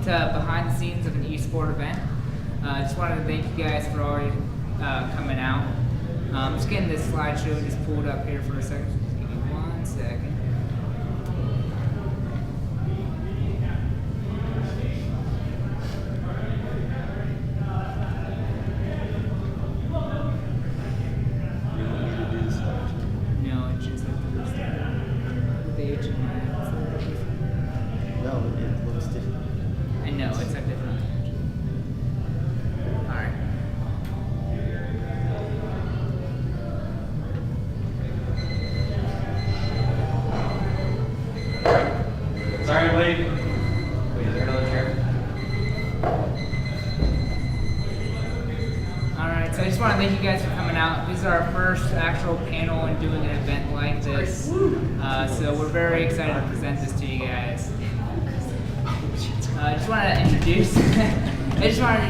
to behind the scenes of an eSport event. I just wanted to thank you guys for already coming out. Just getting this slideshow just pulled up here for a second. Just give me 1 second. No, it's just like the first with H and I. No, it looks different. I know, it's a different. Alright. Sorry, wait. Wait, is there another chair? Alright, so I just want to thank you guys for coming out. This is our first actual panel and doing an event like this. So we're very excited to present this to you guys. I just wanted to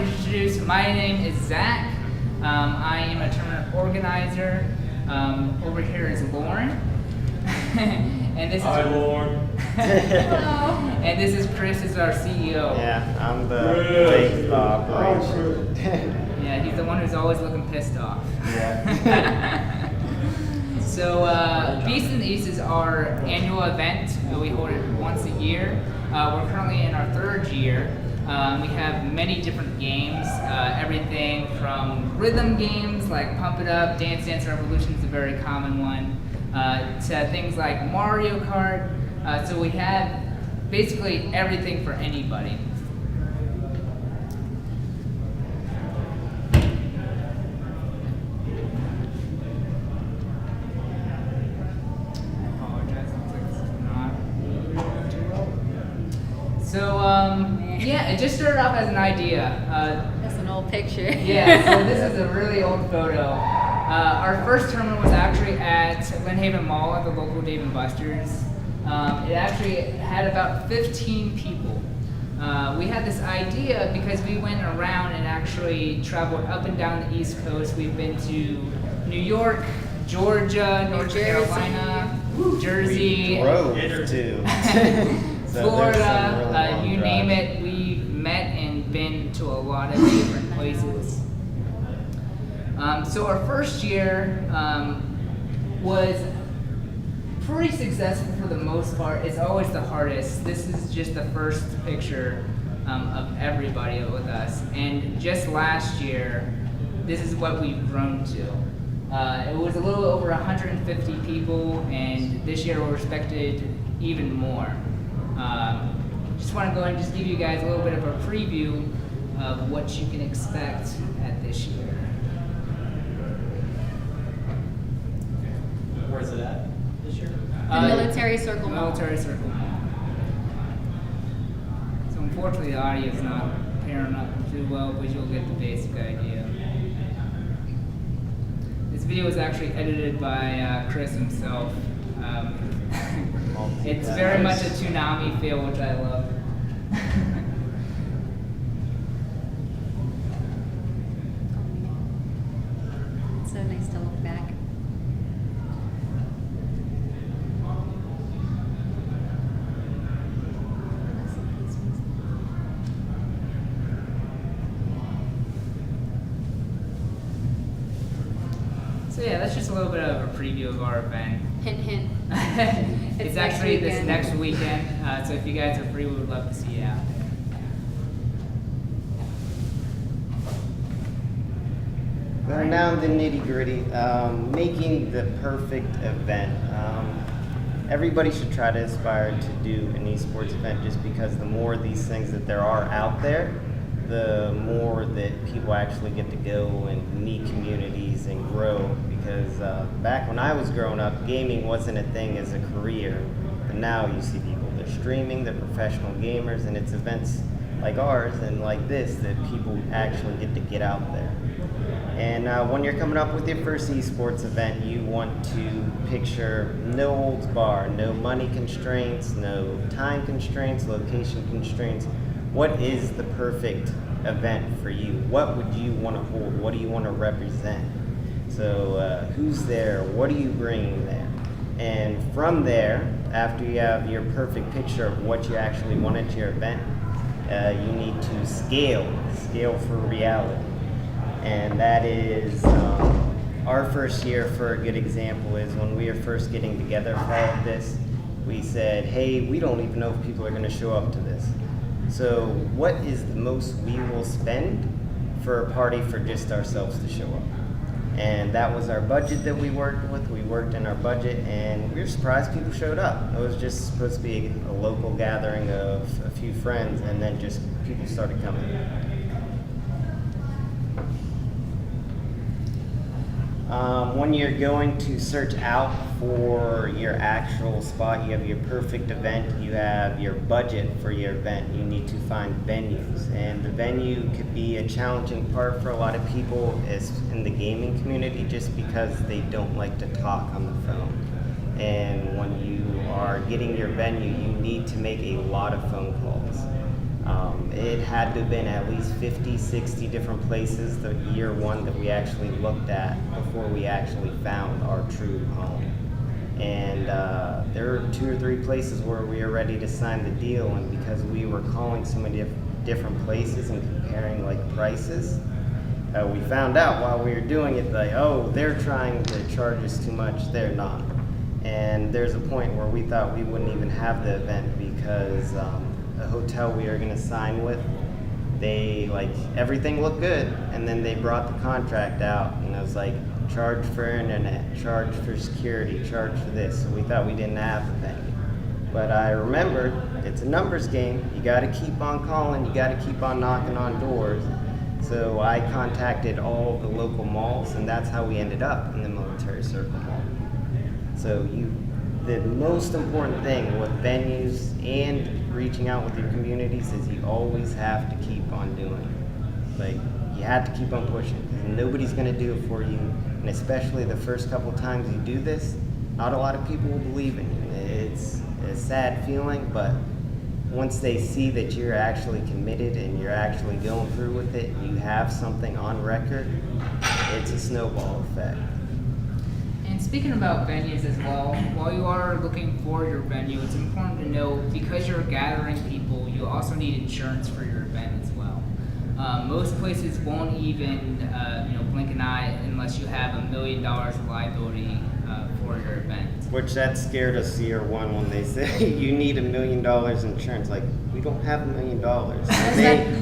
introduce, my name is Zack. I am a tournament organizer. Over here is Laurent. And this is Lauren. Hello. And this is Chris, is our CEO. Yeah, I'm the face of the operation. Yeah, he's the one who's always looking pissed off. Yeah. So, Beast in the East is our annual event. We hold it once a year. We're currently in our 3rd year. We have many different games, everything from rhythm games like Pump It Up, Dance Dance Revolution is a very common one, to things like Mario Kart. So we have basically everything for anybody. So, yeah, it just started off as an idea. That's an old picture. Yeah, so this is a really old photo. Our first tournament was actually at Lynnhaven Mall at the local Dave & Buster's. It actually had about 15 people. We had this idea because we went around and actually traveled up and down the East Coast. We've been to New York, Georgia, North Carolina, Jersey. We drove to. So Florida, really you name it, we've met and been to a lot of different places. So our first year was pretty successful for the most part. It's always the hardest. This is just the first picture of everybody with us. And just last year, this is what we've grown to. It was a little over 150 people, and this year we're expected even more. Just want to go and just give you guys a little bit of a preview of what you can expect at this year. Where's it at this year? The Military Circle Mall. Military Circle Mall. So unfortunately the audio is not pairing up too well, but you'll get the basic idea. This video was actually edited by Chris himself. It's very much a Toonami feel, which I love. It's so nice to look back. So yeah, that's just a little bit of a preview of our event. Hint, hint. It's actually this next weekend, so if you guys are free, we would love to see you out there. Going down the nitty-gritty, making the perfect event. Everybody should try to aspire to do an esports event, just because the more of these things that there are out there, the more that people actually get to go and meet communities and grow. Because back when I was growing up, gaming wasn't a thing as a career, but now you see people, they're streaming, they're professional gamers, and it's events like ours and like this that people actually get to get out there. And when you're coming up with your first esports event, you want to picture no holds bar, no money constraints, no time constraints, location constraints. What is the perfect event for you? What would you want to hold? What do you want to represent? So who's there? What are you bringing there? And from there, after you have your perfect picture of what you actually want at your event, you need to scale for reality. And that is our first year. For a good example is when we were first getting together for all of this, we said, hey, we don't even know if people are going to show up to this. So what is the most we will spend for a party for just ourselves to show up? And that was our budget that we worked with. We worked in our budget, and we were surprised people showed up. It was just supposed to be a local gathering of a few friends, and then just people started coming. When you're going to search out for your actual spot, you have your perfect event, you have your budget for your event, you need to find venues. And the venue could be a challenging part for a lot of people in the gaming community, just because they don't like to talk on the phone. And when you are getting your venue, you need to make a lot of phone calls. It had to have been at least 50, 60 different places the year one that we actually looked at before we actually found our true home. And there were 2 or 3 places where we were ready to sign the deal, and because we were calling so many different places and comparing like prices, we found out while we were doing it, like, oh, they're trying to charge us too much, they're not. And there's a point where we thought we wouldn't even have the event because a hotel we were going to sign with, they, like, everything looked good, and then they brought the contract out, and it was like, charge for internet, charge for security, charge for this. So we thought we didn't have the venue. But I remembered, it's a numbers game. You got to keep on calling, you got to keep on knocking on doors. So I contacted all the local malls, and that's how we ended up in the Military Circle Mall. So the most important thing with venues and reaching out with your communities is you always have to keep on doing it. Like, you have to keep on pushing, because nobody's going to do it for you. And especially the first couple times you do this, not a lot of people will believe in you. It's a sad feeling, but once they see that you're actually committed and you're actually going through with it, you have something on record, it's a snowball effect. And speaking about venues as well, while you are looking for your venue, it's important to know, because you're gathering people, you also need insurance for your event as well. Most places won't even blink an eye unless you have $1 million of liability for your event. Which that scared us year one when they say you need $1 million insurance. Like, we don't have $1 million.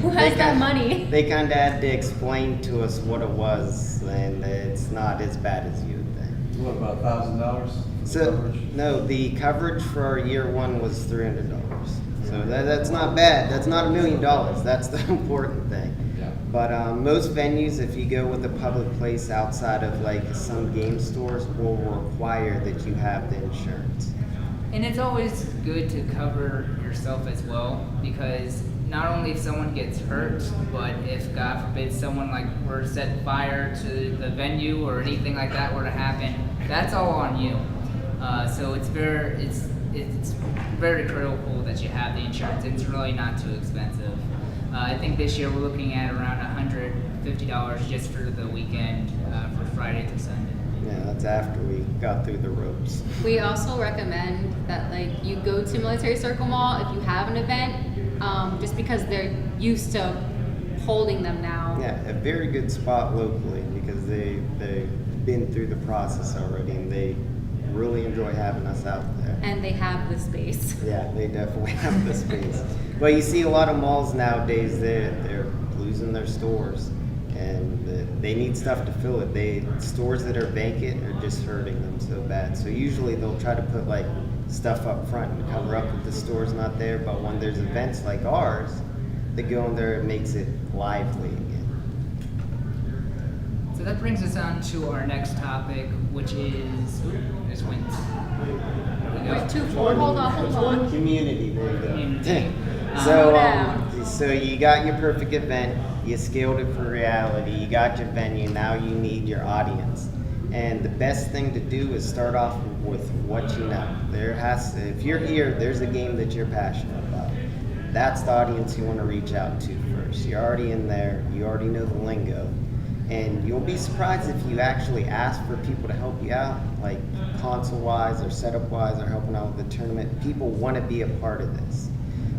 Who has that money? They kind of had to explain to us what it was, and it's not as bad as you would think. What, about $1,000? So no, the coverage for our year one was $300. So that's not bad. That's not $1 million. That's the important thing. Yeah. But most venues, if you go with a public place outside of like some game stores, will require that you have the insurance. And it's always good to cover yourself as well, because not only if someone gets hurt, but if, God forbid, someone like were to set fire to the venue or anything like that were to happen, that's all on you. So it's very critical that you have the insurance, and it's really not too expensive. I think this year we're looking at around $150 just for the weekend, for Friday to Sunday. Yeah, that's after we got through the ropes. We also recommend that, like, you go to Military Circle Mall if you have an event, just because they're used to holding them now. Yeah, a very good spot locally, because they've been through the process already, and they really enjoy having us out there. And they have the space. Yeah, they definitely have the space. But you see a lot of malls nowadays, they're losing their stores, and they need stuff to fill it. Stores that are vacant are just hurting them so bad. So usually they'll try to put like stuff up front and cover up if the store's not there. But when there's events like ours, they go in there and makes it lively again. So that brings us on to our next topic, which is wins. Wait, 2-4. Hold on. Community, there you go. Community. So you got your perfect event, you scaled it for reality, you got your venue, now you need your audience. And the best thing to do is start off with what you know. If you're here, there's a game that you're passionate about. That's the audience you want to reach out to first. You're already in there, you already know the lingo. And you'll be surprised if you actually ask for people to help you out, like console-wise or setup-wise or helping out with the tournament. People want to be a part of this.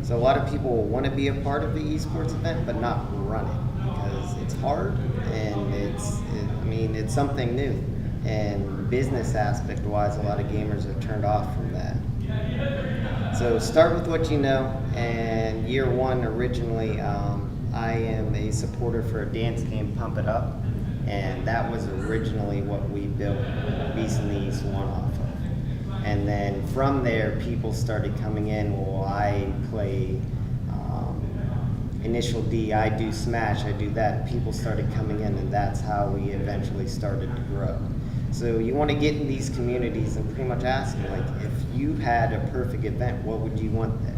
So a lot of people want to be a part of the esports event, but not run it because it's hard and it's something new. And business aspect wise, a lot of gamers are turned off from that. So start with what you know. And year one, originally, I am a supporter for a dance game, Pump It Up. And that was originally what we built Beast in the East 1 off of. And then from there, people started coming in. Well, I play Initial D, I do Smash, I do that. People started coming in, and that's how we eventually started to grow. So you want to get in these communities and pretty much ask them, like, if you had a perfect event, what would you want then?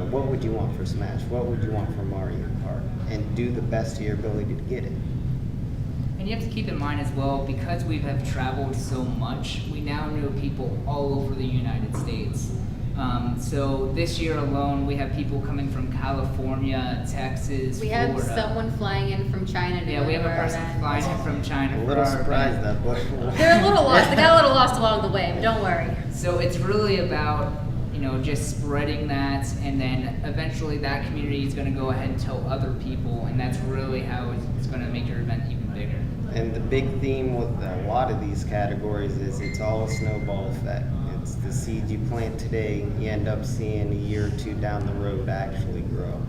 What would you want for Smash? What would you want for Mario Kart? And do the best of your ability to get it. And you have to keep in mind as well, because we have traveled so much, we now know people all over the United States. So this year alone, we have people coming from California, Texas, We Florida. have someone flying in from China to Yeah, we have a our person event. flying in from China. A for little our surprised event. that, but They're a little lost. They got a little lost along the way, but don't worry. So it's really about, just spreading that, and then eventually that community is going to go ahead and tell other people, and that's really how it's going to make your event even bigger. And the big theme with a lot of these categories is it's all a snowball effect. It's the seed you plant today, you end up seeing a year or two down the road actually grow.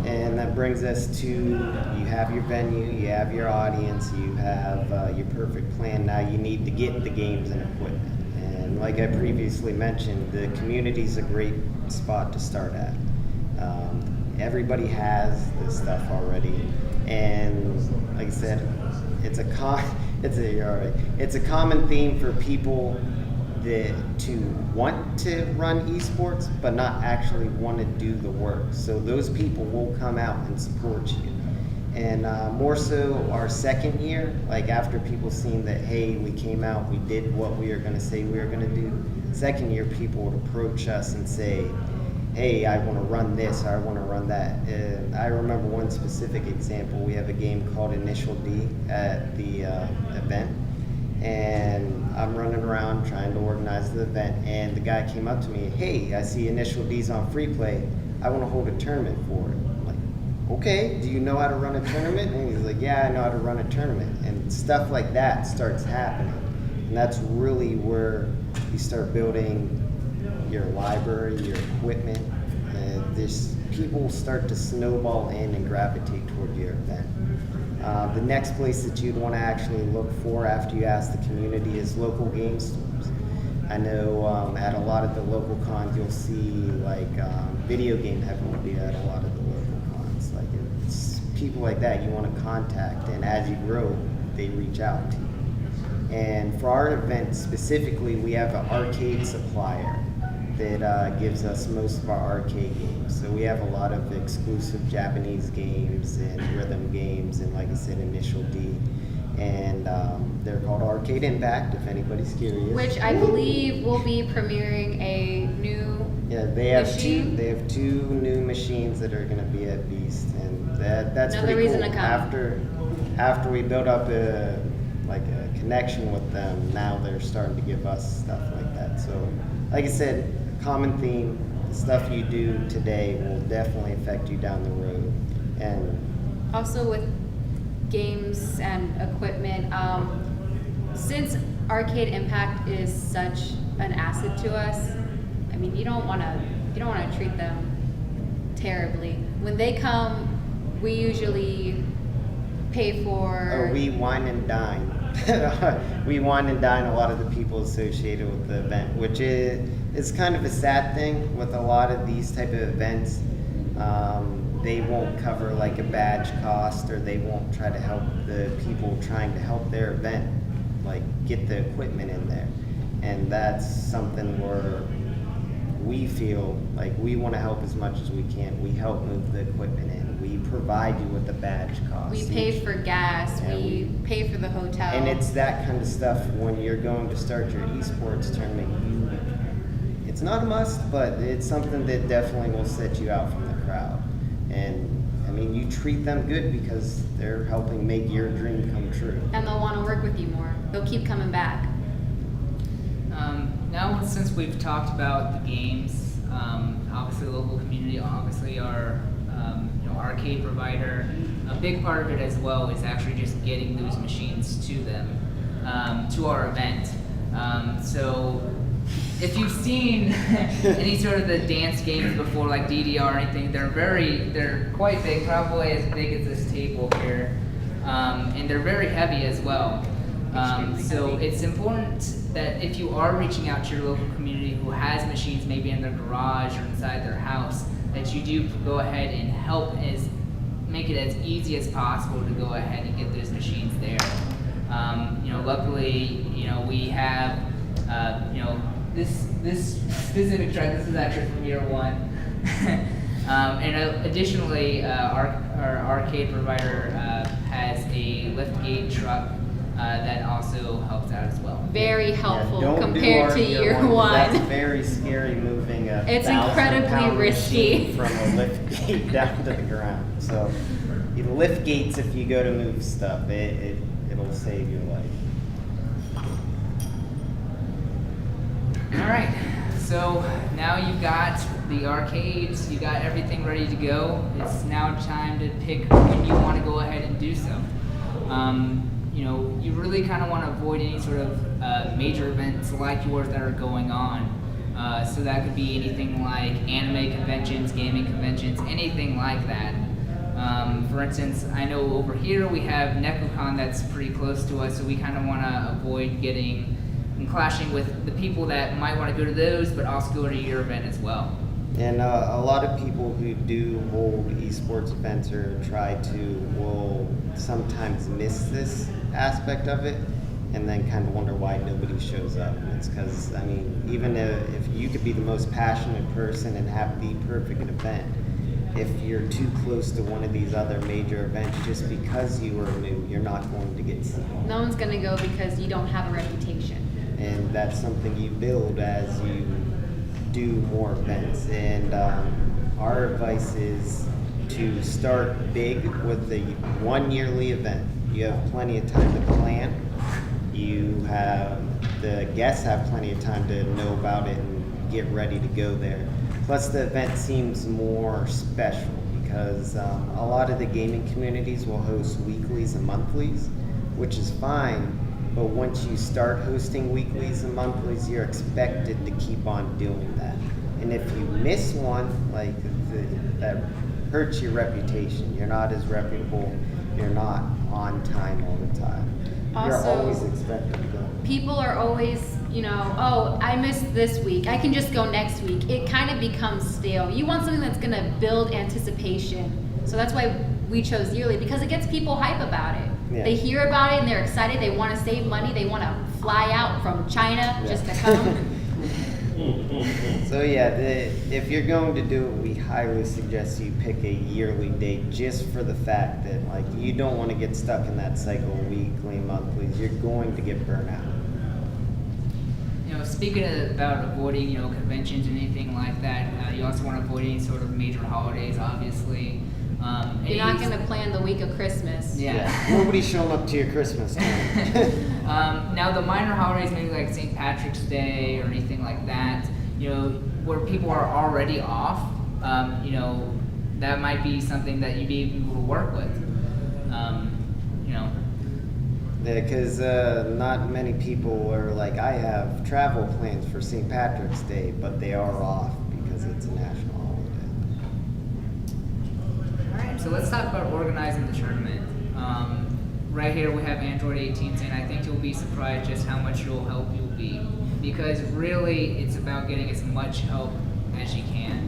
And that brings us to, you have your venue, you have your audience, you have your perfect plan. Now you need to get the games and equipment. And like I previously mentioned, the community is a great spot to start at. Everybody has this stuff already, and like I said, it's a common theme for people to want to run esports, but not actually want to do the work. So those people will come out and support you. And more so our second year, like after people seeing that, hey, we came out, we did what we were going to say we were going to do. Second year, people would approach us and say, hey, I want to run this, or I want to run that. I remember one specific example. We have a game called Initial D at the event, and I'm running around trying to organize the event, and the guy came up to me, hey, I see Initial D's on free play. I want to hold a tournament for it. I'm like, okay, do you know how to run a tournament? And he's like, yeah, I know how to run a tournament. And stuff like that starts happening. And that's really where you start building your library, your equipment. People start to snowball in and gravitate toward your event. The next place that you'd want to actually look for after you ask the community is local game stores. I know at a lot of the local cons you'll see like video game heavy will be at a lot of the local cons. Like it's people like that you want to contact, and as you grow, they reach out to you. And for our event specifically, we have an arcade supplier that gives us most of our arcade games. So we have a lot of exclusive Japanese games and rhythm games, and like I said, Initial D. And they're called Arcade Impact, if anybody's curious. Which I believe will be premiering a new they have machine. They have two new machines that are going to be at Beast, and that's Another pretty reason cool. to come. After we build up a connection with them, now they're starting to give us stuff like that. So, like I said, common theme, the stuff you do today will definitely affect you down the road. And Also with games and equipment, since Arcade Impact is such an asset to us, I mean, you don't want to treat them terribly. When they come, we usually pay for. we wine and dine. We wine and dine a lot of the people associated with the event, which is kind of a sad thing with a lot of these type of events. They won't cover like a badge cost, or they won't try to help the people trying to help their event, like get the equipment in there. And that's something where we feel like we want to help as much as we can. We help move the equipment in. We provide you with the badge cost. We pay for gas. Yeah, we pay for the hotel. And it's that kind of stuff when you're going to start your esports tournament. It's not a must, but it's something that definitely will set you out from the crowd. And I mean, you treat them good because they're helping make your dream come true. And they'll want to work with you more. They'll keep coming back. Now since we've talked about the games, obviously the local community, obviously our arcade provider, a big part of it as well is actually just getting those machines to them, to our event. So if you've seen any sort of the dance games before, like DDR or anything, they're quite big, probably as big as this table here, and they're very heavy as well. So it's important that if you are reaching out to your local community who has machines maybe in their garage or inside their house, that you do go ahead and help make it as easy as possible to go ahead and get those machines there. Luckily, we have, this specific truck. This is actually from year one. And additionally, our arcade provider has a liftgate truck that also helps out as well. Very helpful don't compared do to year one. That's very scary, moving a It's 1,000-pound incredibly risky. machine from a lift gate down to the ground. So, you lift gates if you go to move stuff. It'll save your life. All right, so now you've got the arcades, you got everything ready to go. It's now time to pick when you want to go ahead and do so. You really kind of want to avoid any sort of major events like yours that are going on. So that could be anything like anime conventions, gaming conventions, anything like that. For instance, I know over here we have NecoCon that's pretty close to us, so we kind of want to avoid getting and clashing with the people that might want to go to those, but also go to your event as well. And a lot of people who do hold esports events or try to will sometimes miss this aspect of it and then kind of wonder why nobody shows up. And it's because, even if you could be the most passionate person and have the perfect event, if you're too close to one of these other major events, just because you are new, you're not going to get seen. No one's going to go because you don't have a reputation. And that's something you build as you do more events. And our advice is to start big with the one yearly event. You have plenty of time to plan. The guests have plenty of time to know about it and get ready to go there. Plus the event seems more special because a lot of the gaming communities will host weeklies and monthlies, which is fine. But once you start hosting weeklies and monthlies, you're expected to keep on doing that. And if you miss one, that hurts your reputation. You're not as reputable. You're not on time all the time. You're Also, always expected to go. People are always, oh, I missed this week, I can just go next week. It kind of becomes stale. You want something that's going to build anticipation. So that's why we chose yearly, because it gets people hype about it. Yeah. They hear about it and they're excited. They want to save money. They want to fly out from China just to come. So yeah, if you're going to do it, we highly suggest you pick a yearly date, just for the fact that you don't want to get stuck in that cycle, weekly, monthlies. You're going to get burnt out. Speaking about avoiding, conventions and anything like that, you also want to avoid any sort of major holidays, obviously. You're not going to plan the week of Christmas. Yeah. Nobody's showing up to your Christmas time. Now the minor holidays, maybe like St. Patrick's Day or anything like that, where people are already off, that might be something that you'd be able to work with. Because not many people are I have travel plans for St. Patrick's Day, but they are off because it's a national holiday. Alright, so let's talk about organizing the tournament. Right here we have Android 18 saying, I think you'll be surprised just how much you'll help you'll be. Because really, it's about getting as much help as you can.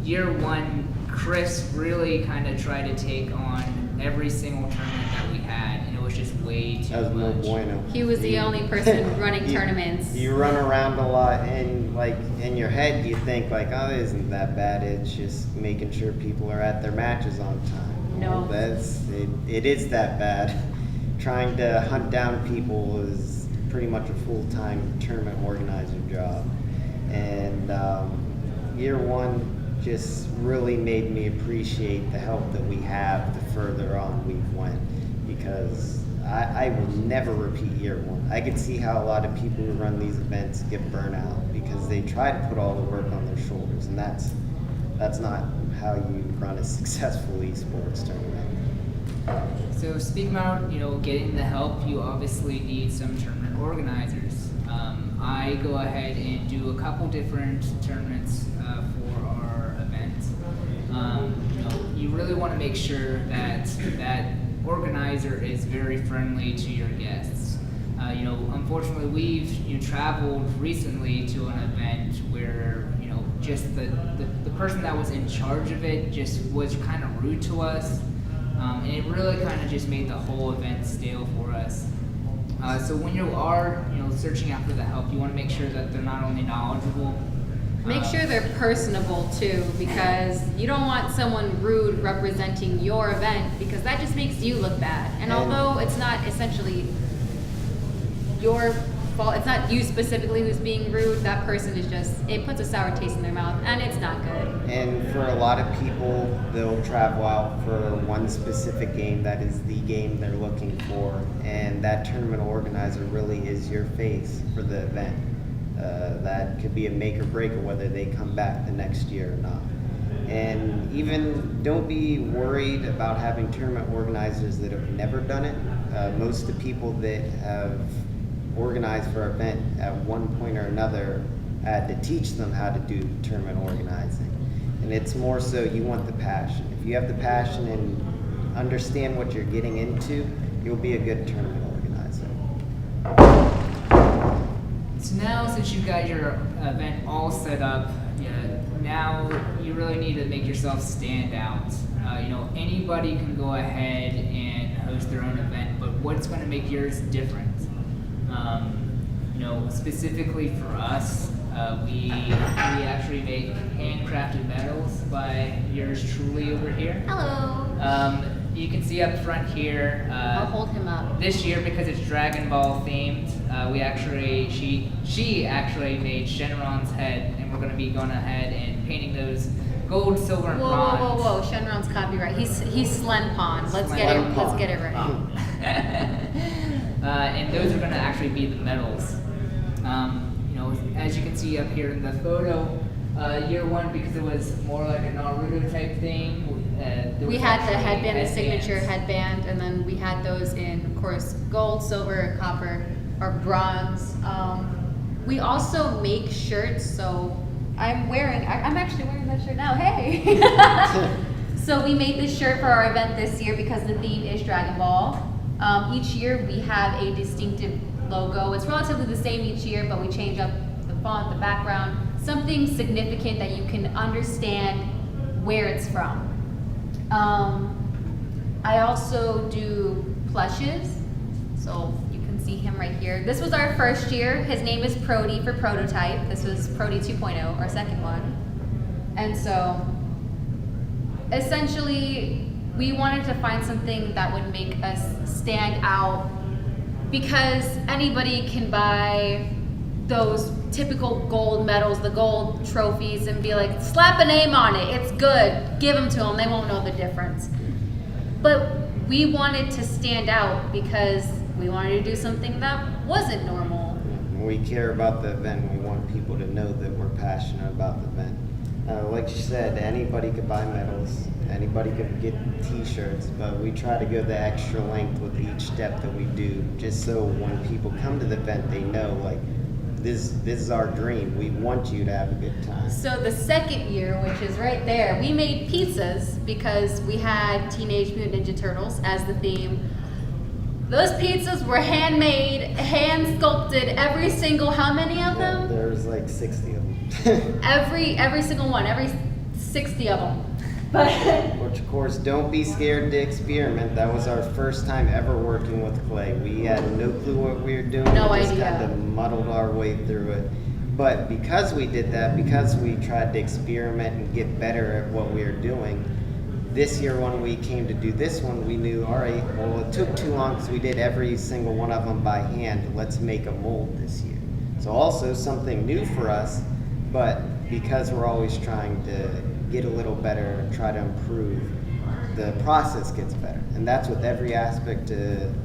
Year one, Chris really kind of tried to take on every single tournament that we had, and it was just way too That was no much. bueno. He was the only person running tournaments. You run around a lot, and in your head you think oh, it isn't that bad. It's just making sure people are at their matches on time. No. It is that bad. Trying to hunt down people is pretty much a full-time tournament organizer job. And year one just really made me appreciate the help that we have the further on we went, because I will never repeat year one. I could see how a lot of people who run these events get burnt out because they try to put all the work on their shoulders, and that's not how you run a successful esports tournament. So speaking about getting the help, you obviously need some tournament organizers. I go ahead and do a couple different tournaments for our event. You really want to make sure that that organizer is very friendly to your guests. Unfortunately, we've traveled recently to an event where just the person that was in charge of it just was kind of rude to us, and it really kind of just made the whole event stale for us. So when you are searching after the help, you want to make sure that they're not only knowledgeable. Make sure they're personable too, because you don't want someone rude representing your event, because that just makes you look bad. And although it's not essentially your fault, it's not you specifically who's being rude, that person is it puts a sour taste in their mouth, and it's not good. And for a lot of people, they'll travel out for one specific game that is the game they're looking for, and that tournament organizer really is your face for the event. That could be a make or break of whether they come back the next year or not. And even don't be worried about having tournament organizers that have never done it. Most of the people that have organized for an event at one point or another had to teach them how to do tournament organizing. And it's more so you want the passion. If you have the passion and understand what you're getting into, you'll be a good tournament organizer. So now, since you've got your event all set up, now you really need to make yourself stand out. Anybody can go ahead and host their own event, but what's going to make yours different? Specifically for us, we actually make handcrafted medals by yours truly over here. Hello. You can see up front here. I'll hold him up. This year, because it's Dragon Ball themed, she actually made Shenron's head, and we're going to be going ahead and painting those gold, silver, and bronze. Whoa! Shenron's copyright. He's Slenpon. Let's get it right. And those are going to actually be the medals. As you can see up here in the photo, year one, because it was more like a Naruto type thing. We had the headband, the signature headband, and then we had those in, of course, gold, silver, copper, or bronze. We also make shirts, so I'm actually wearing that shirt now. Hey! So we made this shirt for our event this year because the theme is Dragon Ball. Each year we have a distinctive logo. It's relatively the same each year, but we change up the font, the background, something significant that you can understand where it's from. I also do plushes, so you can see him right here. This was our first year. His name is Prody for prototype. This was Prody 2.0, our second one. And so essentially we wanted to find something that would make us stand out, because anybody can buy those typical gold medals, the gold trophies, and be like, slap a name on it, it's good, give them to them, they won't know the difference. But we wanted to stand out because we wanted to do something that wasn't normal. When we care about the event, we want people to know that we're passionate about the event. Like you said, anybody could buy medals, anybody could get t-shirts, but we try to go the extra length with each step that we do, just so when people come to the event, they know, like, this is our dream. We want you to have a good time. So the second year, which is right there, we made pizzas because we had Teenage Mutant Ninja Turtles as the theme. Those pizzas were handmade, hand sculpted, every single, how many of them? There's like 60 of them. every single one, every 60 of them. But which, of course, don't be scared to experiment. That was our first time ever working with clay. We had no clue what we were doing. No we just idea. kind of muddled our way through it. But because we did that, because we tried to experiment and get better at what we were doing, this year when we came to do this one, we knew, all right, well, it took too long because we did every single one of them by hand. Let's make a mold this year. So also something new for us, but because we're always trying to get a little better, try to improve, the process gets better. And that's with every aspect of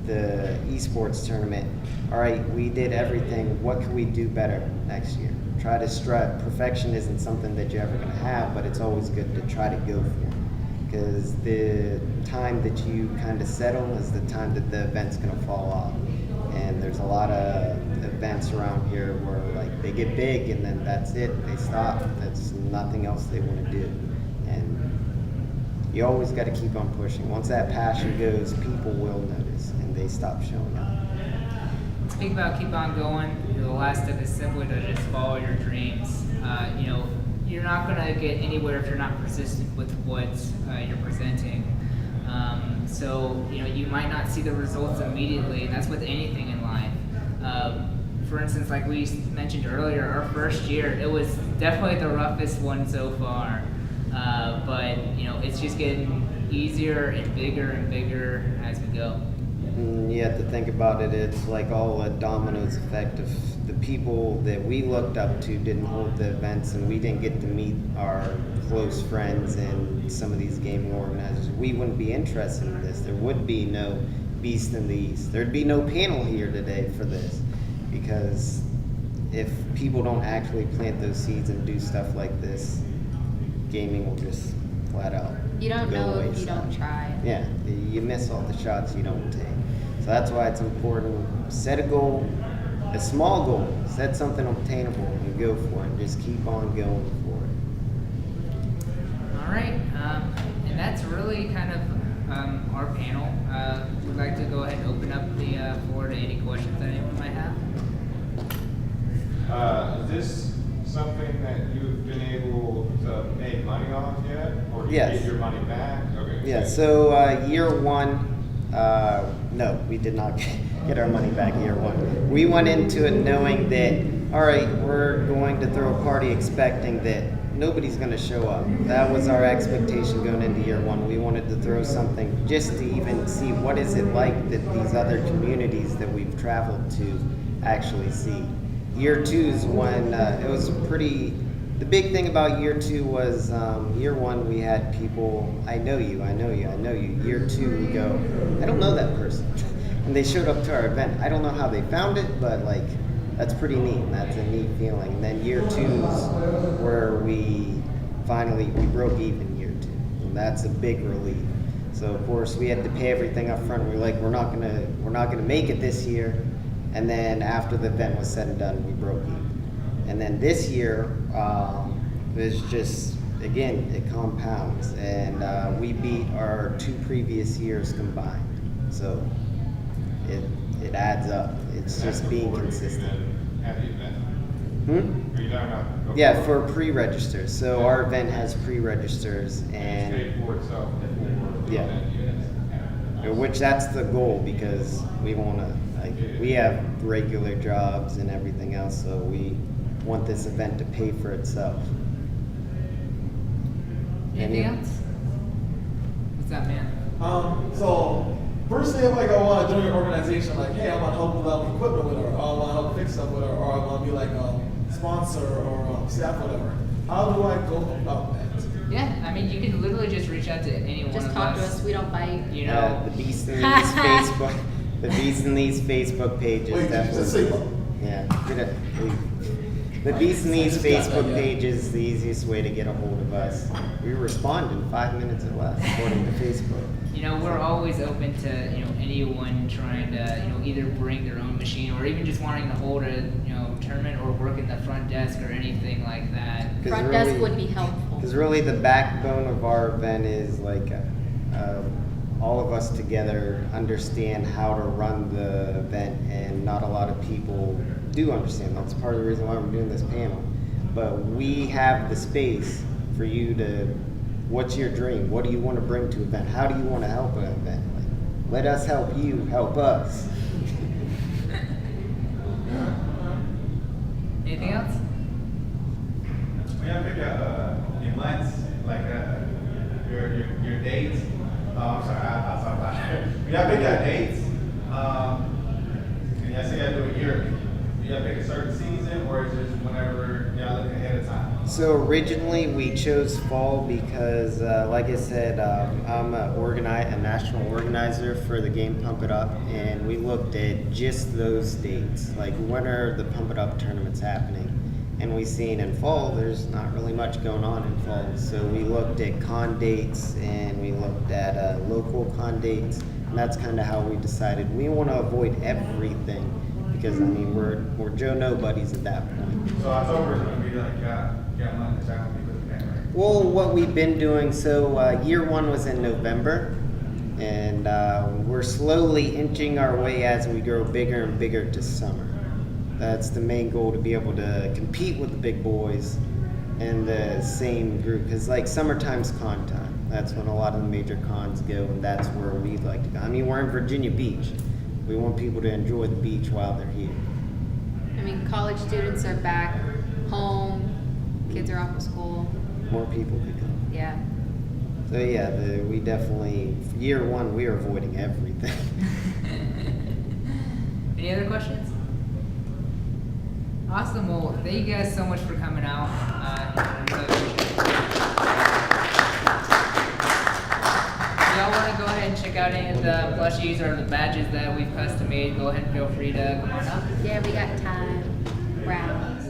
the esports tournament, all right, we did everything. What can we do better next year? Try to strive. Perfection isn't something that you're ever going to have, but it's always good to try to go for. Because the time that you kind of settle is the time that the event's going to fall off. And there's a lot of events around here where like they get big and then that's it. They stop. That's nothing else they want to do. And you always got to keep on pushing. Once that passion goes, people will notice and they stop showing up. Speak about keep on going. The last step is simply to just follow your dreams. You're not going to get anywhere if you're not persistent with what you're presenting. You might not see the results immediately, and that's with anything in life. For instance, like we mentioned earlier, our first year, it was definitely the roughest one so far. But it's just getting easier and bigger as we go. You have to think about it, it's like all a dominoes effect of the people that we looked up to didn't hold the events and we didn't get to meet our close friends and some of these gaming organizers. We wouldn't be interested in this. There would be no Beast in the East. There'd be no panel here today for this, because if people don't actually plant those seeds and do stuff like this, gaming will just flat out You don't go know if wayside. you don't try. Yeah, you miss all the shots you don't take. So that's why it's important. Set a goal, a small goal. Set something obtainable and go for it. Just keep on going for it. All right, and that's really kind of our panel. We'd like to go ahead and open up the floor to any questions that anyone might have. Is this something that you've been able to make money off yet? Or do you Yes. get your money back? Okay. Yeah, so year one, no, we did not get our money back year one. We went into it knowing that, all right, we're going to throw a party expecting that nobody's going to show up. That was our expectation going into year one. We wanted to throw something just to even see what is it like that these other communities that we've traveled to actually see. Year two is when it was pretty. The big thing about year two was year one we had people, I know you. Year two we go, I don't know that person. And they showed up to our event. I don't know how they found it, but like that's pretty neat. That's a neat feeling. And then year two is where we broke even year two. And that's a big relief. So of course we had to pay everything up front. We're like, we're not gonna make it this year. And then after the event was said and done, we broke even. And then this year, was just, again, it compounds. And we beat our 2 previous years combined. So it adds up. It's just being consistent. At the event. Are you talking about? Yeah, for pre-registers. So our event has pre-registers It's and paid for itself before the Yeah. event. Yeah. which that's the goal, because we want to, we have regular jobs and everything else, so we want this event to pay for itself. Anything else? What's that, man? So first thing, like I want to join your organization, like, hey, I want to help with equipment with her, or I want to help fix stuff with her, or I want to be like a sponsor or staff, whatever. How do I go about that? Yeah, I mean, you can literally just reach out to any one Just of talk to us. us. We don't bite. You know, The Beast in These Facebook, the Beast in These Facebook pages. Wait, did you just say what? Yeah, the Beast in These I just got Facebook that, yeah. page is the easiest way to get a hold of us. We respond in 5 minutes or less, according to Facebook. we're always open to anyone trying to either bring their own machine or even just wanting to hold a tournament or work in the front desk or anything like that. 'Cause Front really- desk would be helpful. Because really the backbone of our event is like all of us together understand how to run the event, and not a lot of people do understand. That's part of the reason why we're doing this panel. But we have the space for you to, what's your dream? What do you want to bring to an event? How do you want to help an event? Like, let us help you help us. Anything else? We have to pick events, like your dates. I'm sorry, I'll talk about it. We have to pick out dates. And I say I do it yearly. You have to pick a certain season, or is it just whenever y'all look ahead of time? So originally we chose fall because, like I said, I'm a national organizer for the game Pump It Up, and we looked at just those dates, like when are the Pump It Up tournaments happening, and we seen in fall there's not really much going on in fall. So we looked at con dates and we looked at local con dates, and that's kind of how we decided we want to avoid everything because I mean we're Joe Nobodies at that point. So October is gonna be like, got money, is that gonna be good again, right? Well, what we've been doing, so year one was in November, and we're slowly inching our way as we grow bigger and bigger to summer. That's the main goal, to be able to compete with the big boys in the same group, because like summertime's con time. That's when a lot of the major cons go, and that's where we'd like to go. I mean, we're in Virginia Beach. We want people to enjoy the beach while they're here. I mean, college students are back home, kids are off of school. More people could come. Yeah. So yeah, we definitely, year one, we are avoiding everything. Any other questions? Awesome. Well, thank you guys so much for coming out. Really appreciate it. If y'all want to go ahead and check out any of the plushies or the badges that we've custom made, go ahead and feel free to come on up. Yeah, we got time. Brownies.